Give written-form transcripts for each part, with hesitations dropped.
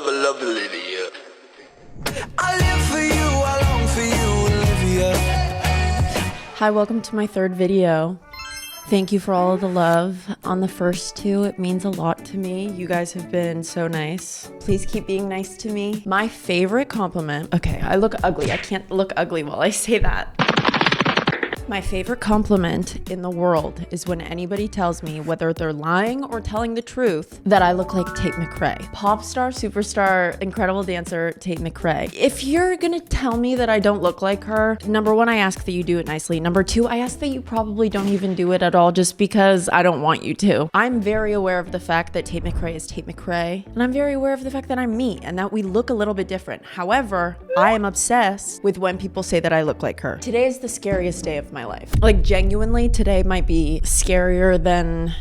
love Olivia. I live for you, I long for you, Olivia. Hi, welcome to my third video. Thank you for all of the love on the first two. It means a lot to me. You guys have been so nice. Please keep being nice to me. My favorite compliment. Okay, I look ugly. I can't look ugly while I say that. My favorite compliment in the world is when anybody tells me, whether they're lying or telling the truth, that I look like Tate McRae. Pop star, superstar, incredible dancer, Tate McRae. If you're gonna tell me that I don't look like her, number one, I ask that you do it nicely. Number two, I ask that you probably don't even do it at all just because I don't want you to. I'm very aware of the fact that Tate McRae is Tate McRae, and I'm very aware of the fact that I'm me and that we look a little bit different. However, I am obsessed with when people say that I look like her. Today is the scariest day of my life. Like, genuinely, today might be scarier than...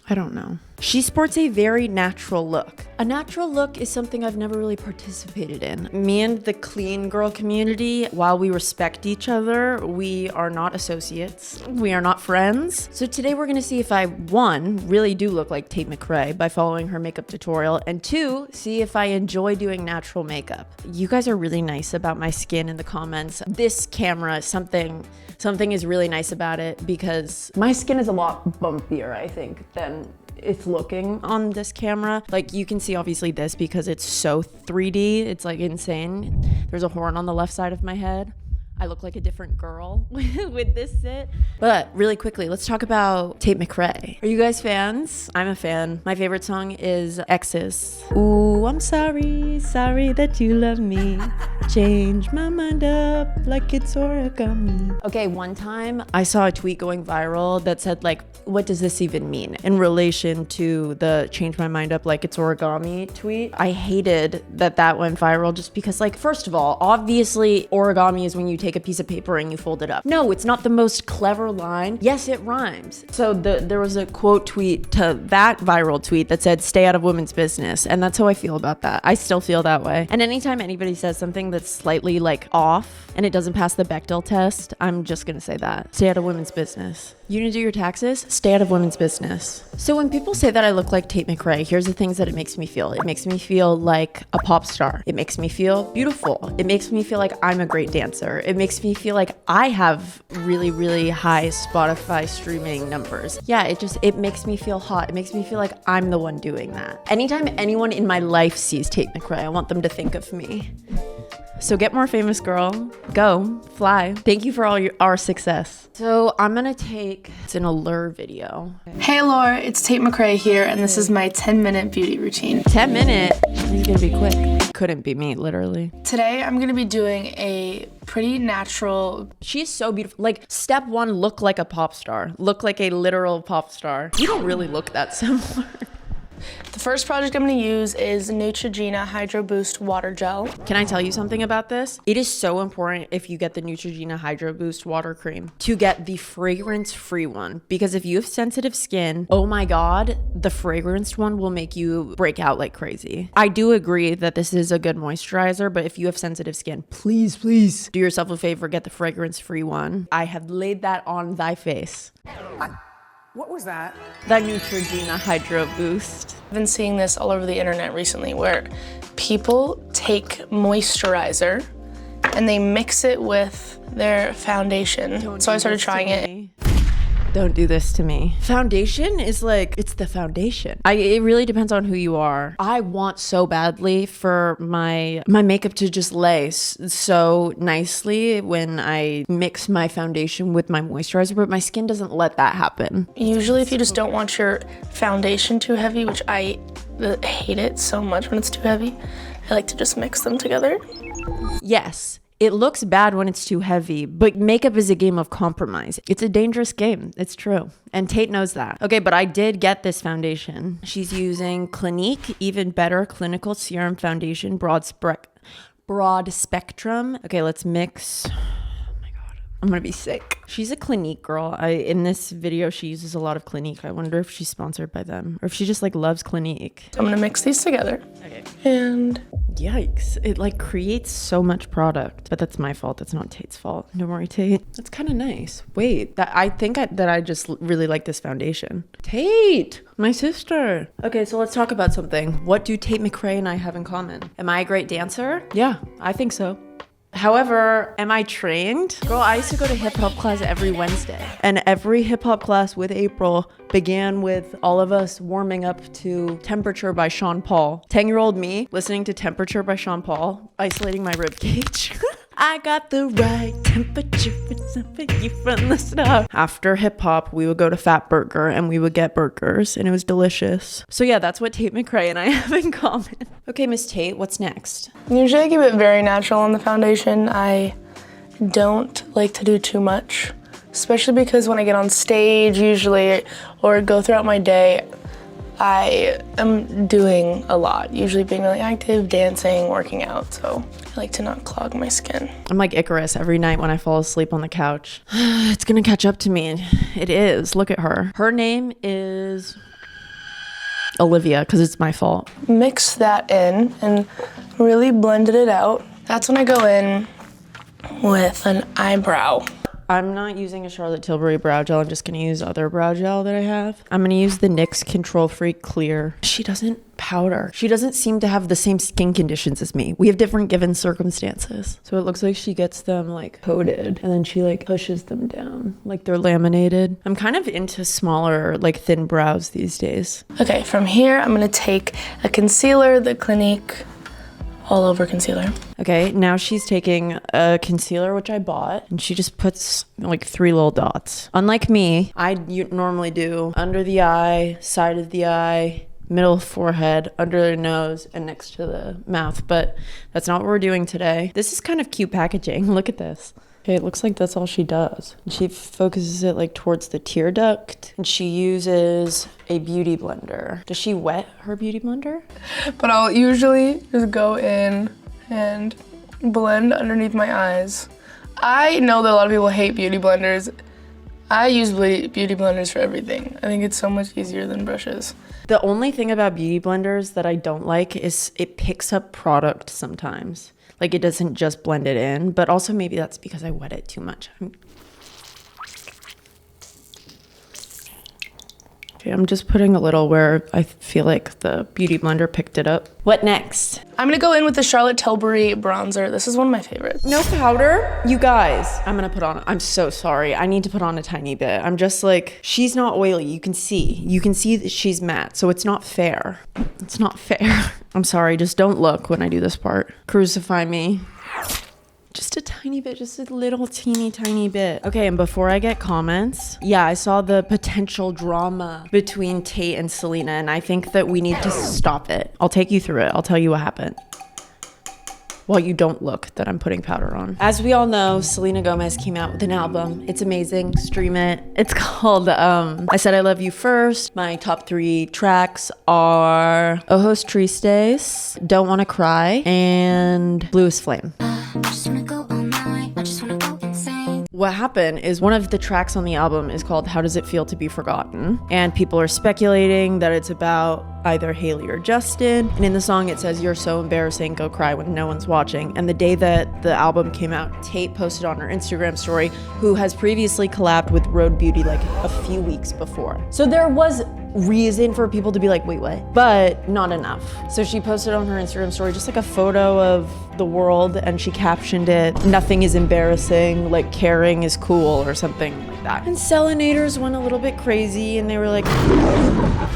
I don't know. She sports a very natural look. A natural look is something I've never really participated in. Me and the clean girl community, while we respect each other, we are not associates. We are not friends. So today we're gonna see if I, one, really do look like Tate McRae by following her makeup tutorial, and two, see if I enjoy doing natural makeup. You guys are really nice about my skin in the comments. This camera, something is really nice about it because my skin is a lot bumpier, I think, than it's looking on this camera. Like, you can see obviously this because it's so 3D. It's like insane. There's a horn on the left side of my head. I look like a different girl with this sit. But really quickly, let's talk about Tate McRae. Are you guys fans? I'm a fan. My favorite song is X's. Ooh, I'm sorry that you love me. Change my mind up like it's origami. Okay, one time I saw a tweet going viral that said, like, what does this even mean in relation to the change my mind up like it's origami tweet? I hated that went viral just because, like, first of all, obviously origami is when you take a piece of paper and you fold it up. No, it's not the most clever line. Yes, it rhymes. So there was a quote tweet to that viral tweet that said, stay out of women's business. And that's how I feel about that. I still feel that way. And anytime anybody says something that's slightly like off and it doesn't pass the Bechdel test, I'm just gonna say that. Stay out of women's business. You gonna do your taxes? Stay out of women's business. So when people say that I look like Tate McRae, here's the things that it makes me feel. It makes me feel like a pop star. It makes me feel beautiful. It makes me feel like I'm a great dancer. It makes me feel like I have really, really high Spotify streaming numbers. Yeah, it makes me feel hot. It makes me feel like I'm the one doing that. Anytime anyone in my life sees Tate McRae, I want them to think of me. So get more famous, girl. Go, fly. Thank you for all our success. So I'm gonna it's an allure video. Hey Laura, it's Tate McRae here, and this is my 10-minute beauty routine. 10 minutes? This is gonna be quick. Couldn't be me, literally. Today, I'm gonna be doing a pretty natural... She's so beautiful. Like, step one, look like a pop star. Look like a literal pop star. You don't really look that similar. The first project I'm going to use is Neutrogena Hydro Boost Water Gel. Can I tell you something about this? It is so important if you get the Neutrogena Hydro Boost Water Cream to get the fragrance-free one. Because if you have sensitive skin, oh my God, the fragranced one will make you break out like crazy. I do agree that this is a good moisturizer, but if you have sensitive skin, please do yourself a favor, get the fragrance-free one. I have laid that on thy face. What was that? The Neutrogena Hydro Boost. I've been seeing this all over the internet recently where people take moisturizer and they mix it with their foundation. So I started trying it. Don't do this to me. Foundation is like, it's the foundation. It really depends on who you are. I want so badly for my makeup to just lay so nicely when I mix my foundation with my moisturizer, but my skin doesn't let that happen. Usually if you just don't want your foundation too heavy, which I hate it so much when it's too heavy, I like to just mix them together. Yes. It looks bad when it's too heavy, but makeup is a game of compromise. It's a dangerous game. It's true. And Tate knows that. Okay, but I did get this foundation. She's using Clinique Even Better Clinical Serum Foundation Broad Spectrum. Okay, let's mix. Oh my God. I'm gonna be sick. She's a Clinique girl. In this video, she uses a lot of Clinique. I wonder if she's sponsored by them or if she just like loves Clinique. I'm gonna mix these together. Okay. And yikes. It like creates so much product, but that's my fault. That's not Tate's fault. Don't worry, Tate. That's kind of nice. Wait, I think that I just really like this foundation. Tate, my sister. Okay, so let's talk about something. What do Tate McRae and I have in common? Am I a great dancer? Yeah, I think so. However, am I trained? Girl, I used to go to hip hop class every Wednesday. And every hip hop class with April began with all of us warming up to Temperature by Sean Paul. 10-year-old me listening to Temperature by Sean Paul, isolating my rib cage. I got the right temperature for something you from the start. After hip hop, we would go to Fat Burger and we would get burgers and it was delicious. So yeah, that's what Tate McRae and I have in common. Okay, Miss Tate, what's next? usually I keep it very natural on the foundation. I don't like to do too much, especially because when I get on stage usually or go throughout my day, I am doing a lot, usually being really active, dancing, working out, so I like to not clog my skin. I'm like Icarus every night when I fall asleep on the couch. It's gonna catch up to me. It is. Look at her. Her name is Olivia, because it's my fault. Mix that in and really blended it out. That's when I go in with an eyebrow. I'm not using a Charlotte Tilbury brow gel. I'm just going to use other brow gel that I have. I'm going to use the NYX Control Freak Clear. She doesn't powder. She doesn't seem to have the same skin conditions as me. We have different given circumstances. So it looks like she gets them like coated and then she like pushes them down like they're laminated. I'm kind of into smaller like thin brows these days. Okay, from here I'm going to take a concealer, the Clinique all over concealer. Okay, now she's taking a concealer, which I bought, and she just puts like 3 little dots. Unlike me, I normally do under the eye, side of the eye, middle of forehead, under the nose, and next to the mouth, but that's not what we're doing today. This is kind of cute packaging. Look at this. Okay, it looks like that's all she does. She focuses it like towards the tear duct, and she uses a beauty blender. Does she wet her beauty blender? But I'll usually just go in and blend underneath my eyes. I know that a lot of people hate beauty blenders. I use beauty blenders for everything. I think it's so much easier than brushes. The only thing about beauty blenders that I don't like is it picks up product sometimes. Like it doesn't just blend it in, but also maybe that's because I wet it too much. Okay, I'm just putting a little where I feel like the beauty blender picked it up. What next? I'm gonna go in with the Charlotte Tilbury bronzer. This is one of my favorites. No powder? You guys, I'm gonna put on, I'm so sorry. I need to put on a tiny bit. I'm just like, she's not oily. You can see that she's matte. So it's not fair. It's not fair. I'm sorry, just don't look when I do this part. Crucify me. Just a tiny bit, just a little teeny tiny bit. Okay, and before I get comments, yeah, I saw the potential drama between Tate and Selena, and I think that we need to stop it. I'll take you through it. I'll tell you what happened. While you don't look that I'm putting powder on. As we all know, Selena Gomez came out with an album. It's amazing, stream it. It's called I Said I Love You First. My top 3 tracks are Ojos Tristes, Don't Wanna Cry, and Blue is Flame. What happened is one of the tracks on the album is called How Does It Feel to Be Forgotten? And people are speculating that it's about either Haley or Justin. And in the song it says, you're so embarrassing, go cry when no one's watching. And the day that the album came out, Tate posted on her Instagram story, who has previously collabed with Road Beauty like a few weeks before. So there was reason for people to be like, wait, what? But not enough. So she posted on her Instagram story just like a photo of the world and she captioned it, nothing is embarrassing, like caring is cool or something like that. And Selenators went a little bit crazy and they were like,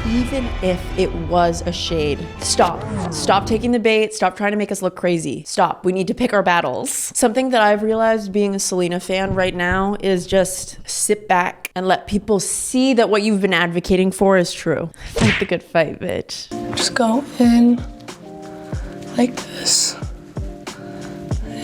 even if it was a shade, stop taking the bait, stop trying to make us look crazy, stop, we need to pick our battles. Something that I've realized being a Selena fan right now is just sit back and let people see that what you've been advocating for is true. Fight the good fight, bitch. Just go in like this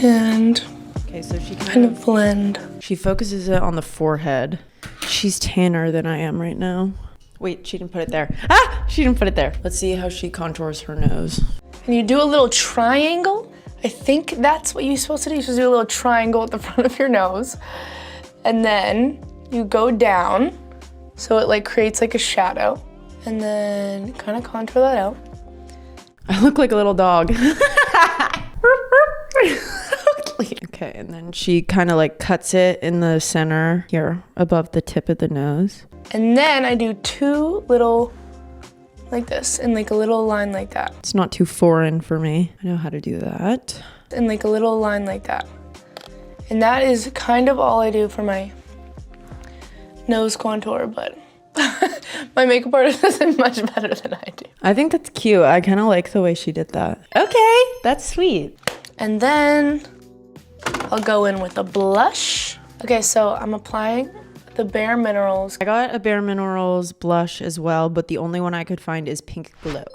and okay, so she kind of blend. She focuses it on the forehead. She's tanner than I am right now. Wait, she didn't put it there. Ah, she didn't put it there. Let's see how she contours her nose. And you do a little triangle. I think that's what you're supposed to do. You're supposed to do a little triangle at the front of your nose. And then you go down, so it like creates like a shadow. And then kind of contour that out. I look like a little dog. Okay, and then she kind of like cuts it in the center here above the tip of the nose. And then I do two little, like this, and like a little line like that. It's not too foreign for me. I know how to do that. And like a little line like that. And that is kind of all I do for my nose contour, but my makeup artist does it much better than I do. I think that's cute. I kind of like the way she did that. Okay, that's sweet. And then I'll go in with a blush. Okay, so I'm applying the Bare Minerals. I got a Bare Minerals blush as well, but the only one I could find is Pink Glow.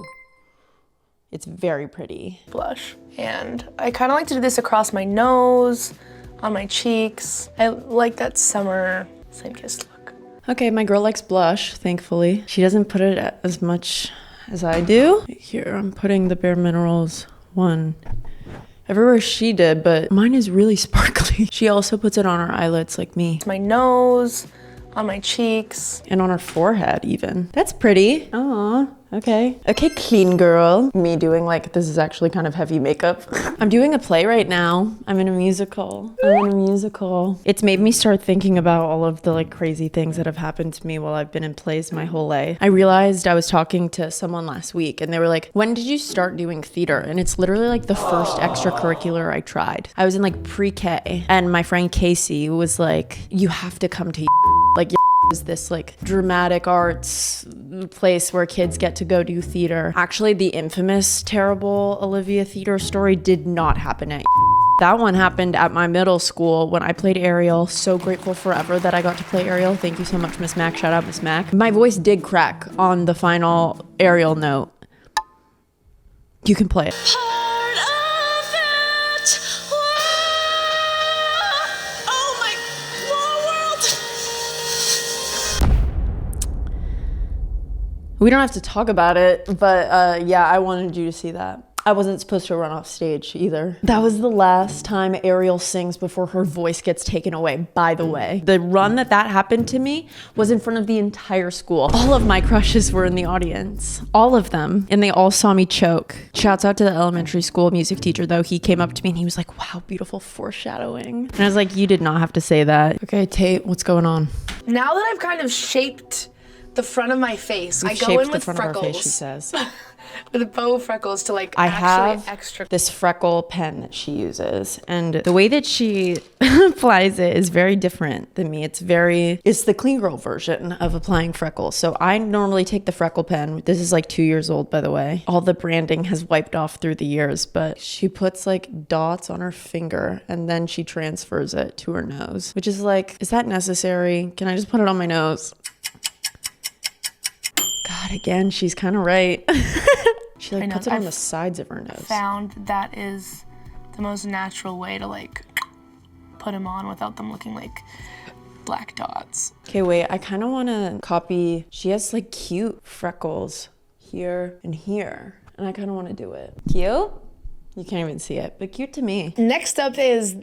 It's very pretty. Blush. And I kind of like to do this across my nose, on my cheeks. I like that summer sun-kissed look. Okay, my girl likes blush, thankfully. She doesn't put it as much as I do. Here, I'm putting the Bare Minerals one everywhere she did, but mine is really sparkly. She also puts it on her eyelids like me. My nose, on my cheeks. And on her forehead even. That's pretty. Aw, okay. Okay, clean girl. Me doing like, this is actually kind of heavy makeup. I'm doing a play right now. I'm in a musical. It's made me start thinking about all of the like crazy things that have happened to me while I've been in plays my whole life. I realized I was talking to someone last week and they were like, when did you start doing theater? And it's literally like the first extracurricular I tried. I was in like pre-K and my friend Casey was like, you have to come to like is this like dramatic arts place where kids get to go do theater. Actually, the infamous terrible Olivia theater story did not happen at that one happened at my middle school when I played Ariel. So grateful forever that I got to play Ariel. Thank you so much, Miss Mac. Shout out, Miss Mac. My voice did crack on the final Ariel note. You can play it. We don't have to talk about it, but yeah, I wanted you to see that. I wasn't supposed to run off stage either. That was the last time Ariel sings before her voice gets taken away, by the way. The run that happened to me was in front of the entire school. All of my crushes were in the audience, all of them, and they all saw me choke. Shouts out to the elementary school music teacher though. He came up to me and he was like, wow, beautiful foreshadowing. And I was like, you did not have to say that. Okay, Tate, what's going on? Now that I've kind of shaped the front of my face, I go in with freckles. Face, she says. With bow freckles to like extra. This Freckle pen that she uses, and the way that she applies it is very different than me. It's the clean girl version of applying freckles. So I normally take the Freckle pen. This is like 2 years old, by the way. All the branding has wiped off through the years, but she puts like dots on her finger and then she transfers it to her nose, which is like, is that necessary? Can I just put it on my nose? God, again, she's kind of right. She like puts it on the sides of her nose. Found that is the most natural way to like put them on without them looking like black dots. Okay, wait, I kind of want to copy. She has like cute freckles here and here, and I kind of want to do it. Cute? You can't even see it, but cute to me. Next up is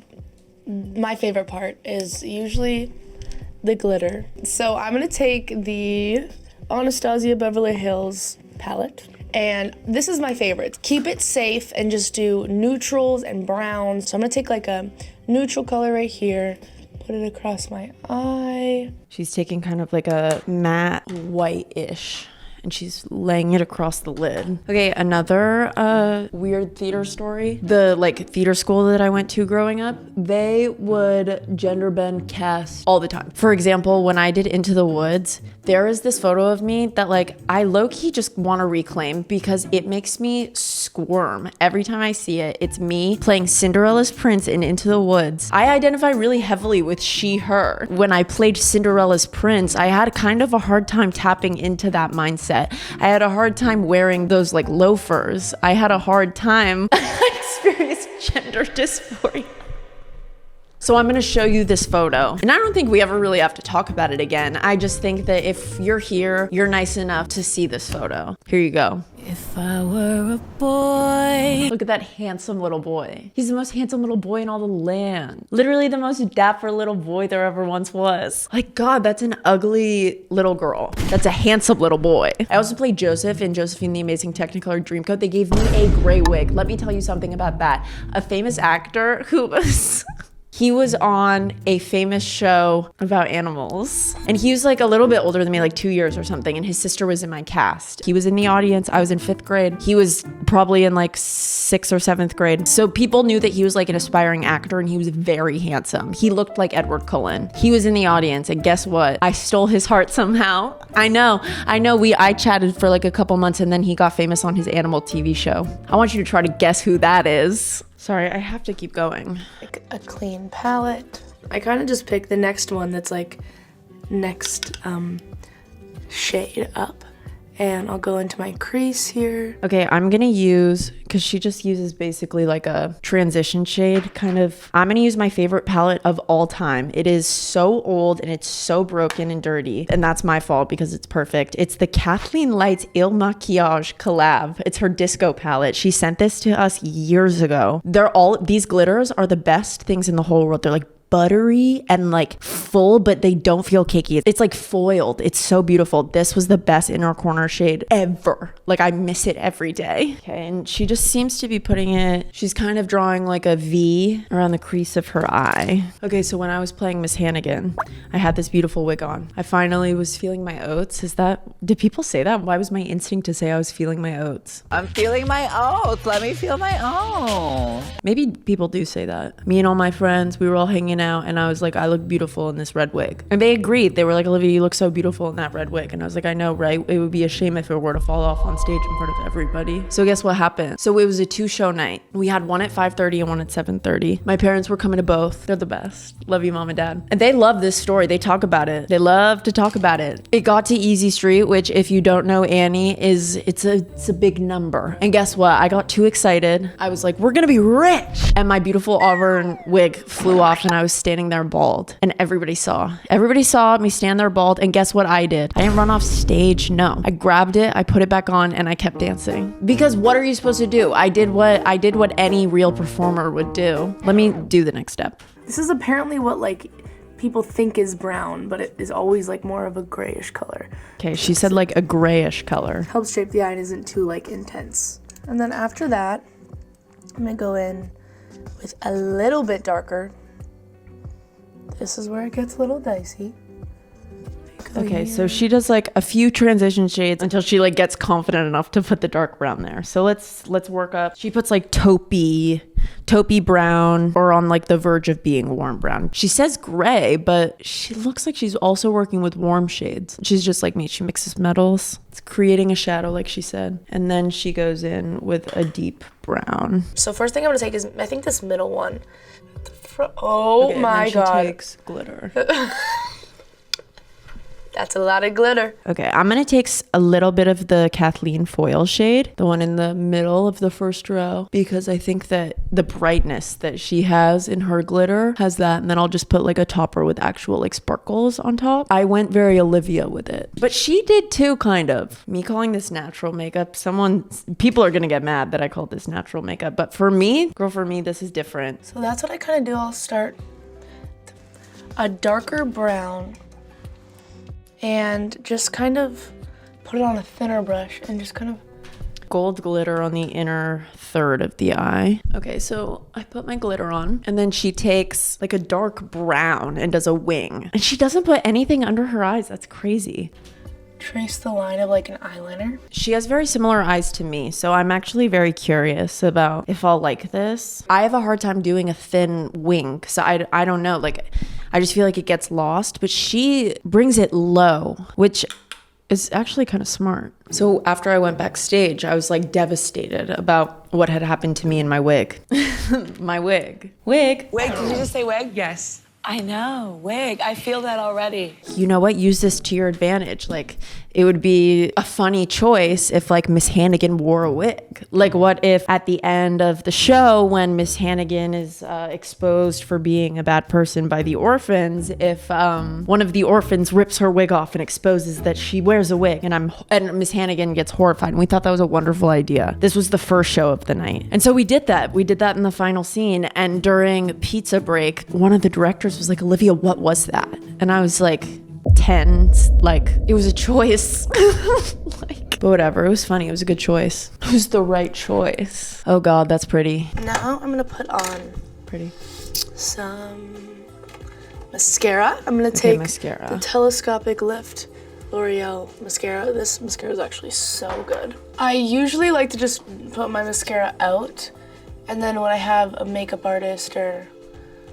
my favorite part is usually the glitter. So I'm gonna take the Anastasia Beverly Hills palette. And this is my favorite. Keep it safe and just do neutrals and browns. So I'm gonna take like a neutral color right here, put it across my eye. She's taking kind of like a matte white-ish and she's laying it across the lid. Okay, another weird theater story. The like theater school that I went to growing up, they would gender bend cast all the time. For example, when I did Into the Woods, there is this photo of me that like I low-key just want to reclaim because it makes me squirm every time I see it. It's me playing Cinderella's prince in Into the Woods. I identify really heavily with she, her. When I played Cinderella's prince, I had kind of a hard time tapping into that mindset. I had a hard time wearing those like loafers. I had a hard time experiencing gender dysphoria. So I'm gonna show you this photo. And I don't think we ever really have to talk about it again. I just think that if you're here, you're nice enough to see this photo. Here you go. If I were a boy. Look at that handsome little boy. He's the most handsome little boy in all the land. Literally the most dapper little boy there ever once was. Like, God, that's an ugly little girl. That's a handsome little boy. I also played Joseph in Josephine the Amazing Technicolor Dreamcoat. They gave me a gray wig. Let me tell you something about that. A famous actor who was... He was on a famous show about animals. And he was like a little bit older than me, like 2 years or something. And his sister was in my cast. He was in the audience. I was in 5th grade. He was probably in like 6th or 7th grade. So people knew that he was like an aspiring actor and he was very handsome. He looked like Edward Cullen. He was in the audience and guess what? I stole his heart somehow. I know. I chatted for like a couple months and then he got famous on his animal TV show. I want you to try to guess who that is. Sorry, I have to keep going. Like a clean palette. I kind of just picked the next one that's like next shade up. And I'll go into my crease here. Okay, I'm gonna use, because she just uses basically like a transition shade kind of. I'm gonna use my favorite palette of all time. It is so old and it's so broken and dirty. And that's my fault because it's perfect. It's the Kathleen Lights Il Maquillage collab. It's her disco palette. She sent this to us years ago. These glitters are the best things in the whole world. They're like buttery and like full, but they don't feel cakey. It's like foiled. It's so beautiful. This was the best inner corner shade ever. Like I miss it every day. Okay, and she just seems to be putting it, she's kind of drawing like a V around the crease of her eye. Okay, so when I was playing Miss Hannigan, I had this beautiful wig on. I finally was feeling my oats. Did people say that? Why was my instinct to say I was feeling my oats? I'm feeling my oats. Let me feel my oats. Maybe people do say that. Me and all my friends, we were all hanging out and I was like, I look beautiful in this red wig. And they agreed. They were like, Olivia, you look so beautiful in that red wig. And I was like, I know, right? It would be a shame if it were to fall off on stage in front of everybody. So guess what happened? So it was a 2-show night. We had one at 5:30 and one at 7:30. My parents were coming to both. They're the best. Love you, mom and dad. And they love this story. They talk about it. They love to talk about it. It got to Easy Street, which if you don't know Annie, it's a big number. And guess what? I got too excited. I was like, we're gonna be rich. And my beautiful auburn wig flew off and I was standing there bald. And everybody saw me stand there bald. And guess what I did? I didn't run off stage. No. I grabbed it, I put it back on, and I kept dancing. Because what are you supposed to do? I did what any real performer would do. Let me do the next step. This is apparently what like people think is brown, but it is always like more of a grayish color. Okay, she said like a grayish color. Helps shape the eye and isn't too like intense. And then after that, I'm gonna go in with a little bit darker. This is where it gets a little dicey. Okay, so she does like a few transition shades until she like gets confident enough to put the dark brown there. So let's work up. She puts like taupey brown or on like the verge of being warm brown. She says gray, but she looks like she's also working with warm shades. She's just like me. She mixes metals. It's creating a shadow like she said. And then she goes in with a deep brown. So first thing I'm gonna take is, I think this middle one. Oh okay, my God. She takes glitter. That's a lot of glitter. Okay, I'm gonna take a little bit of the Kathleen foil shade, the one in the middle of the first row, because I think that the brightness that she has in her glitter has that, and then I'll just put like a topper with actual like sparkles on top. I went very Olivia with it, but she did too, kind of. Me calling this natural makeup, people are gonna get mad that I called this natural makeup, but for me, this is different. So that's what I kind of do. I'll start a darker brown and just kind of put it on a thinner brush and just kind of gold glitter on the inner third of the eye. Okay, so I put my glitter on and then she takes like a dark brown and does a wing. And she doesn't put anything under her eyes. That's crazy. Trace the line of like an eyeliner. She has very similar eyes to me, so I'm actually very curious about if I'll like this. I have a hard time doing a thin wing, so I don't know, like I just feel like it gets lost, but she brings it low, which is actually kind of smart. So after I went backstage, I was like devastated about what had happened to me in my wig. My wig. Wig. Wig, did you just say wig? Yes. I know, wig. I feel that already. You know what? Use this to your advantage. Like, it would be a funny choice if like Miss Hannigan wore a wig. Like, what if at the end of the show, when Miss Hannigan is exposed for being a bad person by the orphans, if one of the orphans rips her wig off and exposes that she wears a wig, and Miss Hannigan gets horrified. And we thought that was a wonderful idea. This was the first show of the night. And so we did that. We did that in the final scene. And during pizza break, one of the directors was like, Olivia, what was that? And I was like, 10, like, it was a choice. Like, but whatever, it was funny. It was a good choice. It was the right choice. Oh God, that's pretty. Now I'm gonna put on Pretty. some mascara. I'm gonna take mascara. the Telescopic Lift L'Oreal mascara. This mascara is actually so good. I usually like to just put my mascara out, and then when I have a makeup artist or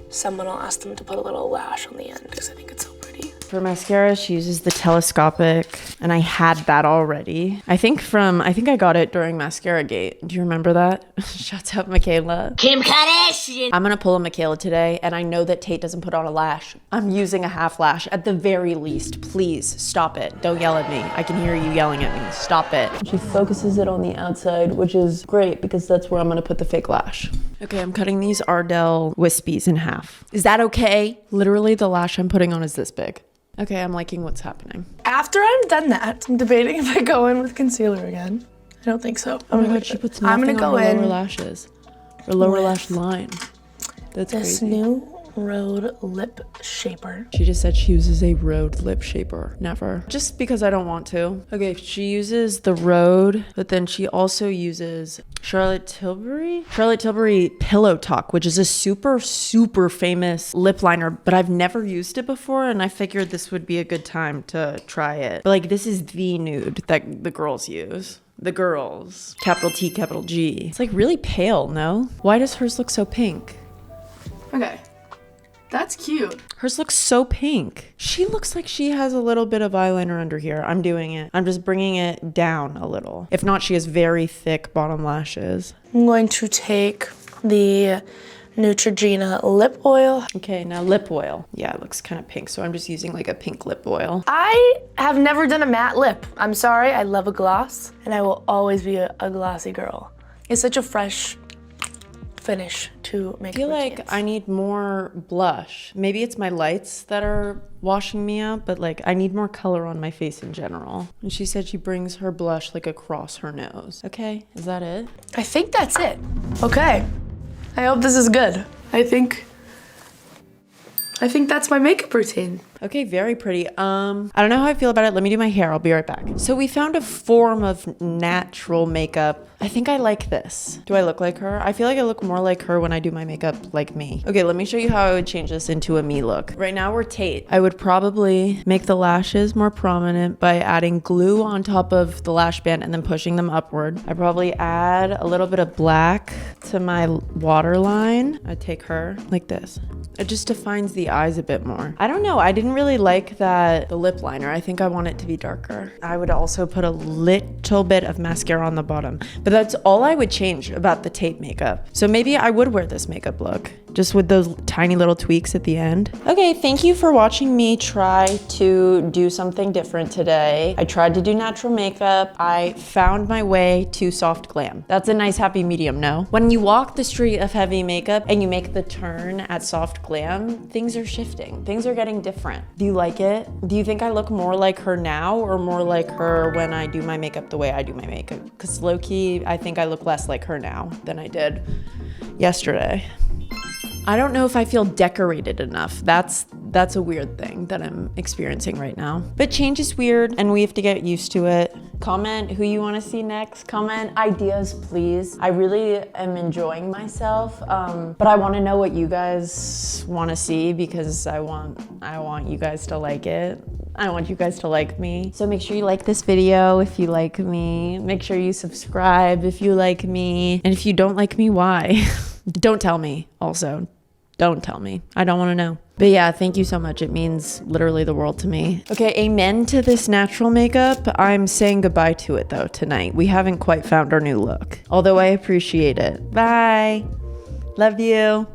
someone, I'll ask them to put a little lash on the end because I think it's so pretty. For mascara, she uses the Telescopic, and I had that already. I think I got it during Mascara Gate. Do you remember that? Shouts out Michaela. Kim Kardashian. I'm gonna pull a Michaela today, and I know that Tate doesn't put on a lash. I'm using a half lash at the very least. Please stop it. Don't yell at me. I can hear you yelling at me. Stop it. She focuses it on the outside, which is great because that's where I'm gonna put the fake lash. Okay, I'm cutting these Ardell wispies in half. Is that okay? Literally, the lash I'm putting on is this big. Okay, I'm liking what's happening. After I've done that, I'm debating if I go in with concealer again. I don't think so. Oh my God, she puts nothing on her lower lashes. Or lower lash line. That's this crazy. new Rhode Lip Shaper. She just said she uses a Rhode lip shaper. Never. Just because I don't want to. Okay, she uses the Rhode, but then she also uses Charlotte Tilbury Pillow Talk, which is a super, super famous lip liner, but I've never used it before, and I figured this would be a good time to try it. But like, this is the nude that the girls use. The girls. Capital T, capital G. It's like really pale, no? Why does hers look so pink? Okay. That's cute. Hers looks so pink. She looks like she has a little bit of eyeliner under here. I'm doing it. I'm just bringing it down a little. If not, she has very thick bottom lashes. I'm going to take the Neutrogena lip oil. Okay, now lip oil. Yeah, it looks kind of pink, so I'm just using like a pink lip oil. I have never done a matte lip. I'm sorry, I love a gloss, and I will always be a glossy girl. It's such a fresh finish to make. I feel like I need more blush. Maybe it's my lights that are washing me out, but like I need more color on my face in general. And she said she brings her blush like across her nose. Okay, is that it? I think that's it. Okay, I hope this is good. I think that's my makeup routine. Okay, very pretty. I don't know how I feel about it. Let me do my hair. I'll be right back. So we found a form of natural makeup. I think I like this. Do I look like her? I feel like I look more like her when I do my makeup like me. Okay, let me show you how I would change this into a me look. Right now we're Tate. I would probably make the lashes more prominent by adding glue on top of the lash band and then pushing them upward. I'd probably add a little bit of black to my waterline. I'd take her like this. It just defines the eyes a bit more. I don't know. I didn't really like the lip liner. I think I want it to be darker. I would also put a little bit of mascara on the bottom, but that's all I would change about the Tate makeup. So maybe I would wear this makeup look, just with those tiny little tweaks at the end. Okay, thank you for watching me try to do something different today. I tried to do natural makeup. I found my way to soft glam. That's a nice happy medium, no? When you walk the street of heavy makeup and you make the turn at soft glam, things are shifting. Things are getting different. Do you like it? Do you think I look more like her now or more like her when I do my makeup the way I do my makeup? Because low-key, I think I look less like her now than I did yesterday. I don't know if I feel decorated enough. That's a weird thing that I'm experiencing right now. But change is weird and we have to get used to it. Comment who you want to see next. Comment ideas, please. I really am enjoying myself, but I want to know what you guys want to see because I want you guys to like it. I want you guys to like me. So make sure you like this video if you like me. Make sure you subscribe if you like me. And if you don't like me, why? Don't tell me also. Don't tell me. I don't want to know. But yeah, thank you so much. It means literally the world to me. Okay, amen to this natural makeup. I'm saying goodbye to it though tonight. We haven't quite found our new look. Although I appreciate it. Bye. Love you.